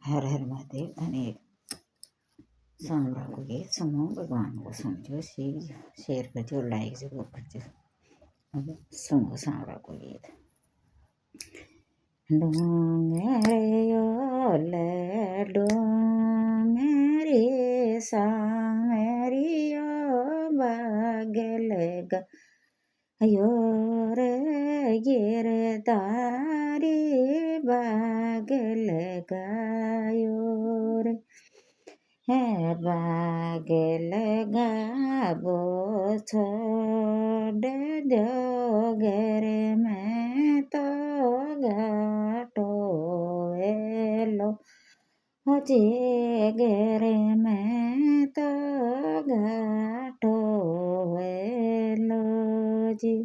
हर हर महादेव अनेक सांवरा को गीत सुनो, भगवान को समझो, शेयर करजो, लाइक जरूर करजो। अब सुनो सांवरा को गीत। डोंगरियो ले डोंगरी सांवरियो बागलगा अयो रे गिरधारी बागलगायो रे है बागलगाबो छोड़ दो घर में तो घाटो एलो जे घर में तो घाटो एलो जी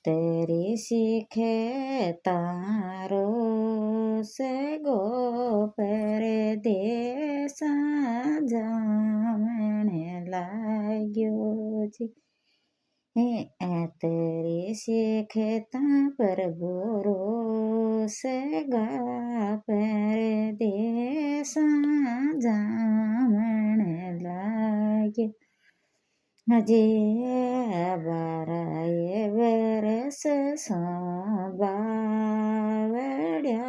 तेरी सीखे तारो से गो पर देसा जामने लाग्यो जी तेरी सीखे ता पर गोरो से गा पर देसा जामने लाग्यो जे बाराए बरस बावड़िया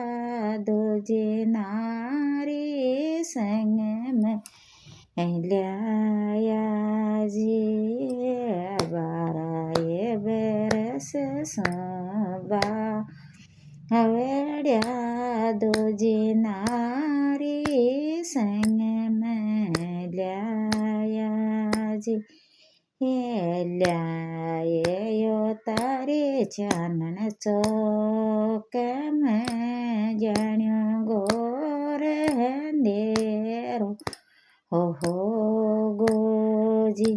दूजे नारी संग में लिया जी बाराए बरस बावड़िया दूजे नारी संग में लिया जी ल्यायो तारे चानन चौक में जान्यो गोर अंधेरो हो गोजी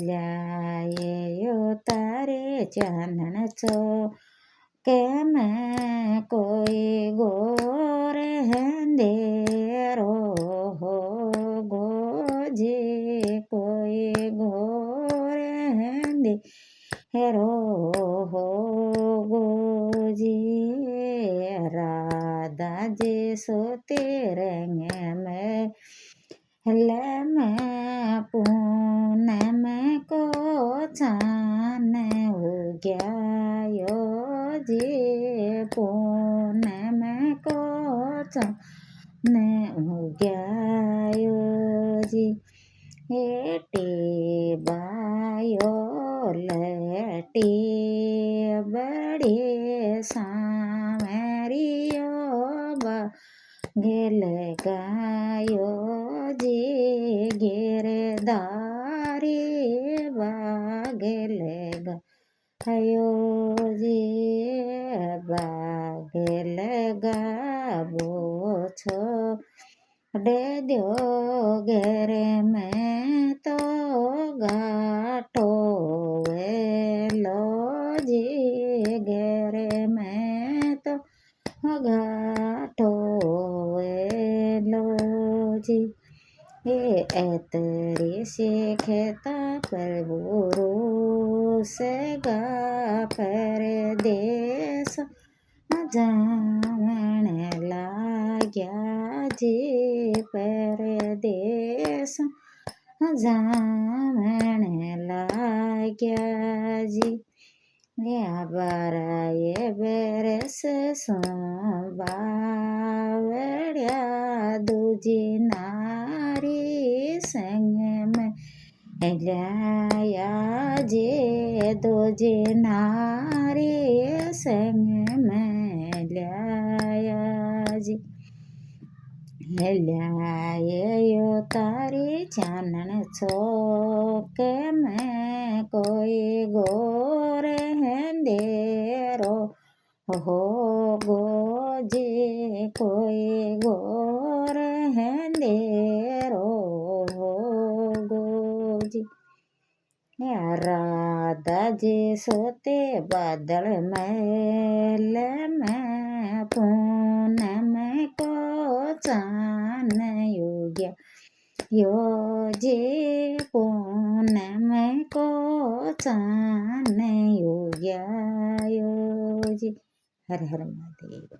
ल्यायो तारे चानन चौक में कोई गोर अंधेरो हो गोजी कोई गोर अंधेरो हो गोजी राधा जी सोते रंग में पूनम को चान उग्यायो जी पूनम को चान उग्यायो जी हेटी बायो लटी बड़ी सांवरियो गेल गायो जी गिरधारी बागल गायो जी बागल गाबो छोड़ दो घर में तो घाटो एलो जी घर में तो घाटो एलो जी तेरी सीखता पर बुरो से गा परदेस जामन लाग्या जी परदेस जामन लाग्या जी बाराए बरस बावड़िया दूजी नारी संग में लिया जे दूजी नारी संग में लिया जी ल्यायो तारी चानन चौक में कोई गोर अंधेरो हो गोजी कोई गोर अंधेरो हो गोजी राधा जी सोते बादल मैल में पूनम को चान युग्या यो जी पूनम को चान युग्या यो जी हर हर महादेव।